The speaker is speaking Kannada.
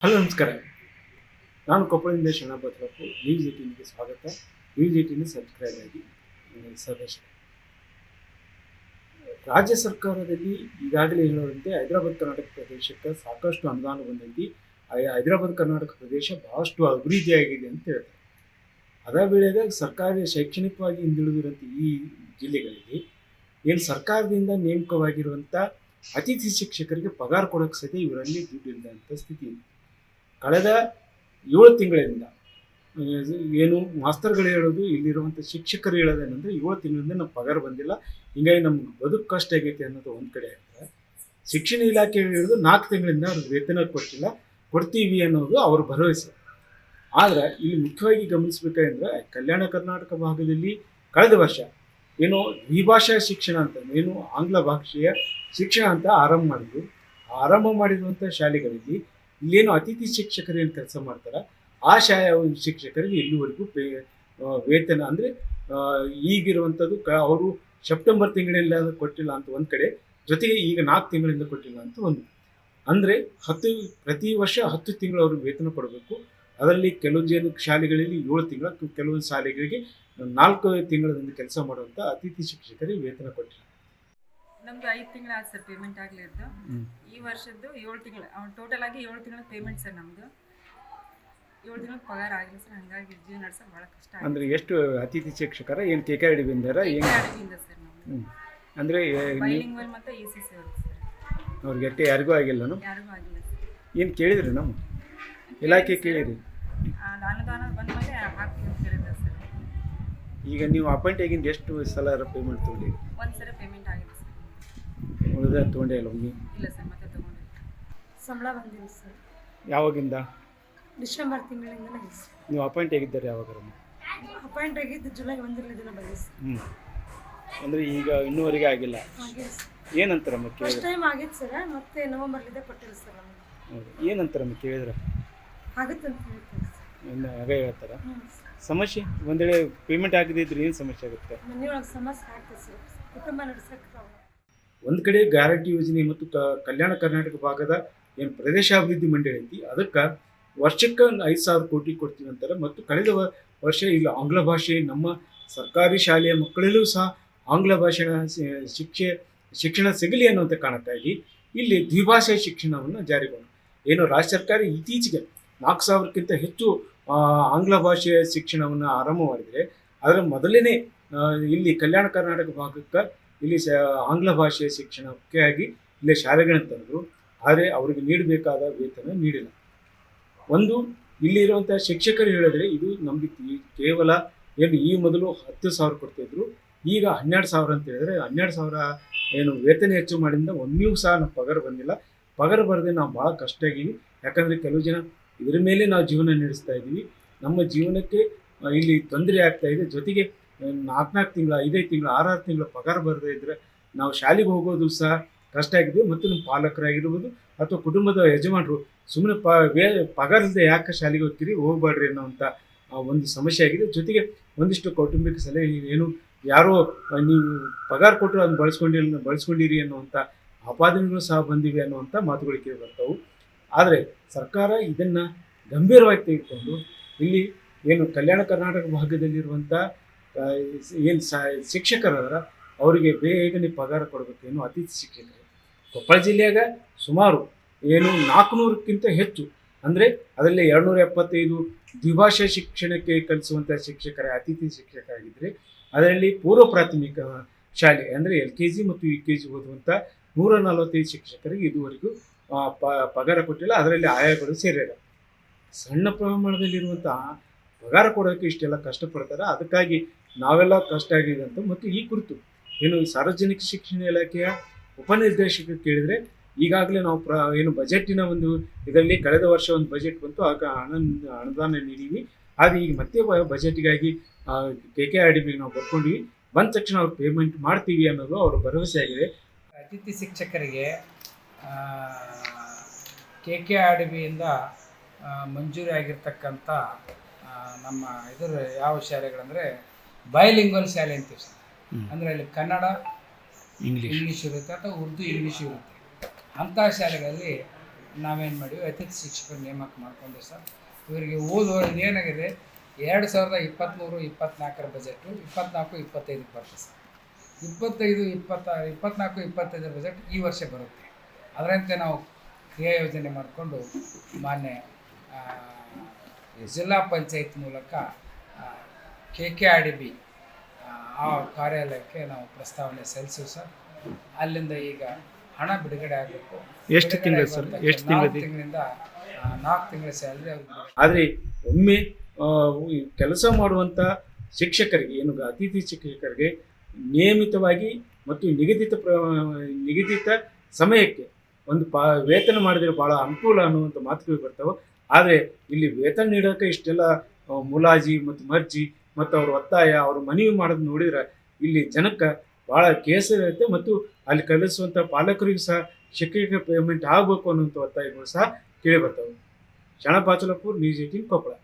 ಹಲೋ ನಮಸ್ಕಾರ. ನಾನು ಕೊಪ್ಪಳದಿಂದ ಶರಣಬಸವಪ್ಪ. ನ್ಯೂಸ್ 18ಗೆ ಸ್ವಾಗತ. ನ್ಯೂಸ್ 18 ಸಬ್ಸ್ಕ್ರೈಬ್ ಆಗಿ ಸದಸ್ಯ. ರಾಜ್ಯ ಸರ್ಕಾರದಲ್ಲಿ ಈಗಾಗಲೇ ಹೇಳುವಂತೆ ಹೈದರಾಬಾದ್ ಕರ್ನಾಟಕ ಪ್ರದೇಶಕ್ಕೆ ಸಾಕಷ್ಟು ಅನುದಾನ ಬಂದೈತಿ. ಹೈದರಾಬಾದ್ ಕರ್ನಾಟಕ ಪ್ರದೇಶ ಬಹಳಷ್ಟು ಅಭಿವೃದ್ಧಿಯಾಗಿದೆ ಅಂತ ಹೇಳ್ತಾರೆ. ಅದೇ ವೇಳೆಗೆ ಸರ್ಕಾರಿ ಶೈಕ್ಷಣಿಕವಾಗಿ ಹಿಂದುಳಿದಿರುವಂಥ ಈ ಜಿಲ್ಲೆಗಳಲ್ಲಿ ಏನು ಸರ್ಕಾರದಿಂದ ನೇಮಕವಾಗಿರುವಂಥ ಅತಿಥಿ ಶಿಕ್ಷಕರಿಗೆ ಪಗಾರ ಕೊಡೋಕ್ಕೆ ಸಹಿತ ಇವರಲ್ಲಿ ದುಡ್ಡು ಇಲ್ಲದಂಥ ಸ್ಥಿತಿ ಇದೆ. ಕಳೆದ 7 ತಿಂಗಳಿಂದ ಏನು ಮಾಸ್ತರ್ಗಳು ಹೇಳೋದು, ಇಲ್ಲಿರುವಂಥ ಶಿಕ್ಷಕರು ಹೇಳೋದೇನೆಂದರೆ 7 ತಿಂಗಳಿಂದ ನಮ್ಮ ಪಗಾರ ಬಂದಿಲ್ಲ, ಹಿಂಗಾಗಿ ನಮ್ಗೆ ಬದುಕು ಕಷ್ಟ ಆಗೈತೆ ಅನ್ನೋದು ಒಂದು ಕಡೆ ಆದರೆ, ಶಿಕ್ಷಣ ಇಲಾಖೆ ಹೇಳೋದು 4 ತಿಂಗಳಿಂದ ಅವ್ರಿಗೆ ವೇತನ ಕೊಡ್ತೀವಿ ಅನ್ನೋದು ಅವ್ರ ಭರವಸೆ. ಆದರೆ ಇಲ್ಲಿ ಮುಖ್ಯವಾಗಿ ಗಮನಿಸಬೇಕಂದ್ರೆ ಕಲ್ಯಾಣ ಕರ್ನಾಟಕ ಭಾಗದಲ್ಲಿ ಕಳೆದ ವರ್ಷ ಏನು ದ್ವಿಭಾಷಾ ಶಿಕ್ಷಣ ಅಂತ, ಏನು ಆಂಗ್ಲ ಭಾಷೆಯ ಶಿಕ್ಷಣ ಅಂತ ಆರಂಭ ಮಾಡಿರುವಂಥ ಶಾಲೆಗಳಲ್ಲಿ ಇಲ್ಲೇನು ಅತಿಥಿ ಶಿಕ್ಷಕರು ಏನು ಕೆಲಸ ಮಾಡ್ತಾರೆ ಆ ಶಿಕ್ಷಕರಿಗೆ ಇಲ್ಲಿವರೆಗೂ ವೇತನ ಅಂದರೆ ಈಗಿರುವಂಥದ್ದು ಅವರು ಸೆಪ್ಟೆಂಬರ್ ತಿಂಗಳಿಂದ ಕೊಟ್ಟಿಲ್ಲ ಅಂತ ಒಂದು ಕಡೆ, ಜೊತೆಗೆ ಈಗ 4 ತಿಂಗಳಿಂದ ಕೊಟ್ಟಿಲ್ಲ ಅಂತ ಒಂದು. ಅಂದರೆ ಪ್ರತಿ ವರ್ಷ 10 ತಿಂಗಳು ಅವ್ರಿಗೆ ವೇತನ ಕೊಡಬೇಕು. ಅದರಲ್ಲಿ ಕೆಲವು ಶಾಲೆಗಳಲ್ಲಿ 7 ತಿಂಗಳ, ಕೆಲವೊಂದು ಶಾಲೆಗಳಿಗೆ 4 ತಿಂಗಳಿಂದ ಕೆಲಸ ಮಾಡುವಂಥ ಅತಿಥಿ ಶಿಕ್ಷಕರಿಗೆ ವೇತನ ಕೊಟ್ಟಿಲ್ಲ. ನಮ್ದು 5 ತಿಂಗಳು ಆಯ್ತು ಸರ್ ಪೇಮೆಂಟ್ ಆಗಲಿದ್ದು. ಈ ವರ್ಷದ್ದು 7 ತಿಂಗಳು, ಟೋಟಲ್ ಆಗಿ 7 ತಿಂಗಳ ಪೇಮೆಂಟ್ ಸರ್. ನಮ್ಮದು 7 ತಿಂಗಳ ಪಗಾರ ಆಗಿಲ್ಲ ಸರ್. ಹಂಗಾಗಿ ಜೀವನ ನಡೆಸೋಕೆ ಭಾಳ ಕಷ್ಟ ಆಗಿದೆ. ಅಂದರೆ ಎಷ್ಟು ಅತಿಥಿ ಶಿಕ್ಷಕರ ಏನು KKRD ಬಂದಾರ KKRD ಸರ್ ನಮ್ಮದು. ಅಂದರೆ ಬೈಲಿಂಗ್ವಲ್ ಮತ್ತು ECC ಅವರು ಸರ್. ಅವ್ರಿಗೆ ಎಷ್ಟೇ ಯಾರಿಗೂ ಆಗಿಲ್ಲ? ಯಾರಿಗೂ ಆಗಿಲ್ಲ ಸರ್. ಏನು ಕೇಳಿದ್ರಿ ನಮ್ಮ ಇಲಾಖೆ ಕೇಳಿರಿ? ಅನುದಾನ ಬಂದ ಮೇಲೆ ಹಾಕಿ ಕೇಳಿದ್ದಾರೆ ಸರ್. ಈಗ ನೀವು ಅಪಾಯಿಂಟ್ ಆಗಿಂದ ಎಷ್ಟು ಸಲ ಪೇಮೆಂಟ್ ತೊಗೊಂಡಿರಿ? ಒಂದು ಸಲ ಪೇಮೆಂಟ್ ಆಗಿದೆ ಸರ್. ಉಳಿದ ತೊಗೊಂಡೇ ಇಲ್ಲ? ಇಲ್ಲ ಸರ್, ಮತ್ತೆ ತೊಗೊಂಡಿಲ್ಲ. ಸಂಬಳ ಬಂದಿಲ್ಲ ಸರ್. ಯಾವಾಗಿಂದ? ಡಿಸೆಂಬರ್ ತಿಂಗಳಿಂದಲೇ ಇದೆ ಸರ್. ನೀವು ಅಪಾಯಿಂಟ್ ಆಗಿದ್ದಾರೆ ಯಾವಾಗ? ಅಪಾಯಿಂಟ್ ಆಗಿದ್ದು ಜುಲೈ 1ನೇ ದಿನ ಬಂದಿದೆ ಸರ್. ಅಂದರೆ ಈಗ ಇನ್ನೂವರೆಗೆ ಆಗಿಲ್ಲ? ಆಗಿದೆ ಸರ್. ಏನಂತಾರಮ್ಮ ಫಸ್ಟ್ ಕೇಳಿದ್ರೆ? ಟೈಮ್ ಆಗಿತ್ತು ಸರ್, ಮತ್ತೆ ನವಂಬರ್ಲಿಂದ ಕೊಟ್ಟಿಲ್ಲ ಸರ್ ನಮಗೆ. ಹೌದು, ಏನಂತಾರಮ್ಮ ಕೇಳಿದ್ರೆ? ಆಗುತ್ತೆ ಅಂತ ಹೇಳ್ತಾರೆ ಸರ್. ಇನ್ನು ಹಾಗೆ ಹೇಳ್ತಾರ? ಸರ್. ಸಮಸ್ಯೆ ಒಂದು ವೇಳೆ ಪೇಮೆಂಟ್ ಆಗದಿದ್ರೆ ಏನು ಸಮಸ್ಯೆ ಆಗುತ್ತೆ? ಮನೆಯೊಳಗೆ ಸಮಸ್ಯೆ ಆಗ್ತದೆ ಸರ್. ಕುಟುಂಬ ನಡೆಸೋಕೆ ಒಂದು ಕಡೆ ಗ್ಯಾರಂಟಿ ಯೋಜನೆ ಮತ್ತು ಕಲ್ಯಾಣ ಕರ್ನಾಟಕ ಭಾಗದ ಏನು ಪ್ರದೇಶಾಭಿವೃದ್ಧಿ ಮಂಡಳಿ ಐತಿ, ಅದಕ್ಕೆ ವರ್ಷಕ್ಕೆ 5,000 ಕೋಟಿ ಕೊಡ್ತೀವಿ ಅಂತಾರೆ. ಮತ್ತು ಕಳೆದ ವರ್ಷ ಇಲ್ಲಿ ಆಂಗ್ಲ ಭಾಷೆ ನಮ್ಮ ಸರ್ಕಾರಿ ಶಾಲೆಯ ಮಕ್ಕಳಲ್ಲೂ ಸಹ ಆಂಗ್ಲ ಭಾಷೆಯ ಶಿಕ್ಷಣ ಸಿಗಲಿ ಅನ್ನುವಂಥ ಕಾರಣಕ್ಕಾಗಿ ಇಲ್ಲಿ ದ್ವಿಭಾಷಾ ಶಿಕ್ಷಣವನ್ನು ಜಾರಿಗೊಂಡು ಏನು ರಾಜ್ಯ ಸರ್ಕಾರ ಇತ್ತೀಚೆಗೆ 4,000ಕ್ಕಿಂತ ಹೆಚ್ಚು ಆಂಗ್ಲ ಭಾಷೆಯ ಶಿಕ್ಷಣವನ್ನು ಆರಂಭ ಮಾಡಿದರೆ, ಅದರ ಮೊದಲನೇ ಇಲ್ಲಿ ಕಲ್ಯಾಣ ಕರ್ನಾಟಕ ಭಾಗಕ್ಕೆ ಇಲ್ಲಿ ಆಂಗ್ಲ ಭಾಷೆಯ ಶಿಕ್ಷಣಕ್ಕಾಗಿ ಇಲ್ಲಿ ಶಾಲೆಗಳನ್ನು ತಂದರು. ಆದರೆ ಅವರಿಗೆ ನೀಡಬೇಕಾದ ವೇತನ ನೀಡಿಲ್ಲ. ಒಂದು ಇಲ್ಲಿರುವಂಥ ಶಿಕ್ಷಕರು ಹೇಳಿದ್ರೆ, ಇದು ನಮಗೆ ಕೇವಲ ಏನು ಈ ಮೊದಲು 10,000 ಕೊಡ್ತಾಯಿದ್ರು, ಈಗ 12,000 ಅಂತ ಹೇಳಿದ್ರೆ 12,000 ಏನು ವೇತನ ಹೆಚ್ಚು ಮಾಡಿಂದ ಒಂದೂ ಸಹ ನಮ್ಮ ಪಗಾರ ಬಂದಿಲ್ಲ. ಪಗಾರ ಬರದೆ ನಾವು ಭಾಳ ಕಷ್ಟ ಆಗಿವಿ. ಯಾಕಂದರೆ ಕೆಲವು ಜನ ಇದರ ಮೇಲೆ ನಾವು ಜೀವನ ನಡೆಸ್ತಾ ಇದ್ದೀವಿ. ನಮ್ಮ ಜೀವನಕ್ಕೆ ಇಲ್ಲಿ ತೊಂದರೆ ಆಗ್ತಾಯಿದೆ. ಜೊತೆಗೆ 4 ತಿಂಗಳು, 5 ತಿಂಗಳು, 6 ತಿಂಗಳು ಪಗಾರ ಬರದೇ ಇದ್ದರೆ ನಾವು ಶಾಲೆಗೆ ಹೋಗೋದು ಸಹ ಕಷ್ಟ ಆಗಿದೆ. ಮತ್ತು ನಮ್ಮ ಪಾಲಕರಾಗಿರ್ಬೋದು ಅಥವಾ ಕುಟುಂಬದ ಯಜಮಾನರು ಸುಮ್ಮನೆ ಪಗಾರ ಇಲ್ಲದೆ ಯಾಕೆ ಶಾಲೆಗೆ ಹೋಗ್ತೀರಿ, ಹೋಗ್ಬೇಡ್ರಿ ಅನ್ನೋವಂಥ ಒಂದು ಸಮಸ್ಯೆ ಆಗಿದೆ. ಜೊತೆಗೆ ಒಂದಿಷ್ಟು ಕೌಟುಂಬಿಕ ಸಲಹೆ, ಏನು ಯಾರೋ ನೀವು ಪಗಾರ ಕೊಟ್ಟರು ಅದನ್ನು ಬಳಸ್ಕೊಂಡಿರಿ ಅನ್ನುವಂಥ ಆಪಾದನೆಗಳು ಸಹ ಬಂದಿವೆ ಅನ್ನುವಂಥ ಮಾತುಗಳು ಕೇಳಿ ಬರ್ತಾವೆ. ಆದರೆ ಸರ್ಕಾರ ಇದನ್ನು ಗಂಭೀರವಾಗಿ ತೆಗೆದುಕೊಂಡು ಇಲ್ಲಿ ಏನು ಕಲ್ಯಾಣ ಕರ್ನಾಟಕ ಭಾಗದಲ್ಲಿರುವಂಥ ಏನು ಶಿಕ್ಷಕರಾದ ಅವರಿಗೆ ಬೇಗನೆ ಪಗಾರ ಕೊಡಬೇಕು. ಏನು ಅತಿಥಿ ಶಿಕ್ಷಕರು ಕೊಪ್ಪಳ ಜಿಲ್ಲೆಯಾಗ ಸುಮಾರು ಏನು 400ಕ್ಕಿಂತ ಹೆಚ್ಚು, ಅಂದರೆ ಅದರಲ್ಲಿ 275 ದ್ವಿಭಾಷಾ ಶಿಕ್ಷಣಕ್ಕೆ ಕಲಿಸುವಂಥ ಶಿಕ್ಷಕರ ಅತಿಥಿ ಶಿಕ್ಷಕರಾಗಿದ್ದರೆ, ಅದರಲ್ಲಿ ಪೂರ್ವ ಪ್ರಾಥಮಿಕ ಶಾಲೆ ಅಂದರೆ LKG ಮತ್ತು UKG ಓದುವಂಥ 145 ಶಿಕ್ಷಕರಿಗೆ ಇದುವರೆಗೂ ಪಗಾರ ಕೊಟ್ಟಿಲ್ಲ. ಅದರಲ್ಲಿ ಆಯಾಗಳು ಸೇರಿಲ್ಲ. ಸಣ್ಣ ಪ್ರಮಾಣದಲ್ಲಿರುವಂಥ ಪಗಾರ ಕೊಡೋಕ್ಕೆ ಇಷ್ಟೆಲ್ಲ ಕಷ್ಟಪಡ್ತಾರೆ. ಅದಕ್ಕಾಗಿ ನಾವೆಲ್ಲ ಕಷ್ಟ ಆಗಿದೆ ಅಂತ. ಮತ್ತು ಈ ಕುರಿತು ಏನು ಸಾರ್ವಜನಿಕ ಶಿಕ್ಷಣ ಇಲಾಖೆಯ ಉಪನಿರ್ದೇಶಕರು ಕೇಳಿದರೆ, ಈಗಾಗಲೇ ನಾವು ಏನು ಬಜೆಟಿನ ಒಂದು ಇದರಲ್ಲಿ ಕಳೆದ ವರ್ಷ ಒಂದು ಬಜೆಟ್ ಬಂತು, ಆಗ ಅನುದಾನ ನೀಡೀವಿ. ಆದರೆ ಈಗ ಮತ್ತೆ ಬಜೆಟಿಗಾಗಿ KKRDಬಿಗೆ ನಾವು ಬರ್ಕೊಂಡಿವಿ. ಬಂದ ತಕ್ಷಣ ಅವ್ರು ಪೇಮೆಂಟ್ ಮಾಡ್ತೀವಿ ಅನ್ನೋದು ಅವ್ರ ಭರವಸೆ ಆಗಿದೆ. ಅತಿಥಿ ಶಿಕ್ಷಕರಿಗೆ KKRDಬಿಯಿಂದ ಮಂಜೂರಿ ಆಗಿರ್ತಕ್ಕಂಥ ನಮ್ಮ ಇದರ ಯಾವ ಶಾಲೆಗಳಂದರೆ ಬೈಲಿಂಗ್ವಲ್ ಶಾಲೆ ಅಂತೀವಿ ಸರ್. ಅಂದರೆ ಅಲ್ಲಿ ಕನ್ನಡ ಇಂಗ್ಲೀಷ್ ಇರುತ್ತೆ ಅಥವಾ ಉರ್ದು ಇಂಗ್ಲೀಷ್ ಇರುತ್ತೆ. ಅಂಥ ಶಾಲೆಗಳಲ್ಲಿ ನಾವೇನು ಮಾಡಿವಿ ಅತಿಥಿ ಶಿಕ್ಷಕರ ನೇಮಕ ಮಾಡ್ಕೊಂಡ್ವಿ ಸರ್. ಇವರಿಗೆ ಓದುವ ಏನಾಗಿದೆ 2023-24 ಬಜೆಟು 24-25 ಬರ್ತದೆ ಸರ್. 24-25 ಬಜೆಟ್ ಈ ವರ್ಷ ಬರುತ್ತೆ. ಅದರಂತೆ ನಾವು ಕ್ರಿಯಾ ಯೋಜನೆ ಮಾಡಿಕೊಂಡು ಮಾನ್ಯ ಜಿಲ್ಲಾ ಪಂಚಾಯತ್ ಮೂಲಕ KKRDB ಆ ಕಾರ್ಯಾಲಯಕ್ಕೆ ನಾವು ಪ್ರಸ್ತಾವನೆ ಸಲ್ಲಿಸಿವಿ ಸರ್. ಅಲ್ಲಿಂದ ಈಗ ಹಣ ಬಿಡುಗಡೆ ಆಗಬೇಕು. ಎಷ್ಟು ತಿಂಗಳು ಸರ್? ಎಷ್ಟು ತಿಂಗಳು? ತಿಂಗಳಿಂದ 4 ತಿಂಗಳ ಸ್ಯಾಲರಿ ಅವ್ರಿಗೆ. ಆದರೆ ಒಮ್ಮೆ ಈ ಕೆಲಸ ಮಾಡುವಂಥ ಶಿಕ್ಷಕರಿಗೆ ಏನು ಅತಿಥಿ ಶಿಕ್ಷಕರಿಗೆ ನಿಯಮಿತವಾಗಿ ಮತ್ತು ನಿಗದಿತ ಸಮಯಕ್ಕೆ ಒಂದು ವೇತನ ಮಾಡಿದರೆ ಭಾಳ ಅನುಕೂಲ ಅನ್ನುವಂಥ ಮಾತುಗಳು ಬರ್ತಾವೆ. ಆದರೆ ಇಲ್ಲಿ ವೇತನ ನೀಡೋಕೆ ಇಷ್ಟೆಲ್ಲ ಮುಲಾಜಿ ಮತ್ತು ಮರ್ಜಿ ಮತ್ತು ಅವ್ರ ಒತ್ತಾಯ ಅವ್ರ ಮನವಿ ಮಾಡೋದು ನೋಡಿದ್ರೆ ಇಲ್ಲಿ ಜನಕ್ಕೆ ಭಾಳ ಕೇಸರಿರುತ್ತೆ ಮತ್ತು ಅಲ್ಲಿ ಕಲಿಸುವಂಥ ಪಾಲಕರಿಗೂ ಸಹ ಶಿಕ್ಷಕ ಪೇಮೆಂಟ್ ಆಗಬೇಕು ಅನ್ನುವಂಥ ಒತ್ತಾಯಗಳು ಸಹ ಕೇಳಿ ಬರ್ತಾವೆ. ಶರಣ ಬಾಚಲಪುರ್, ನ್ಯೂಸ್ 18 ಕೊಪ್ಪಳ.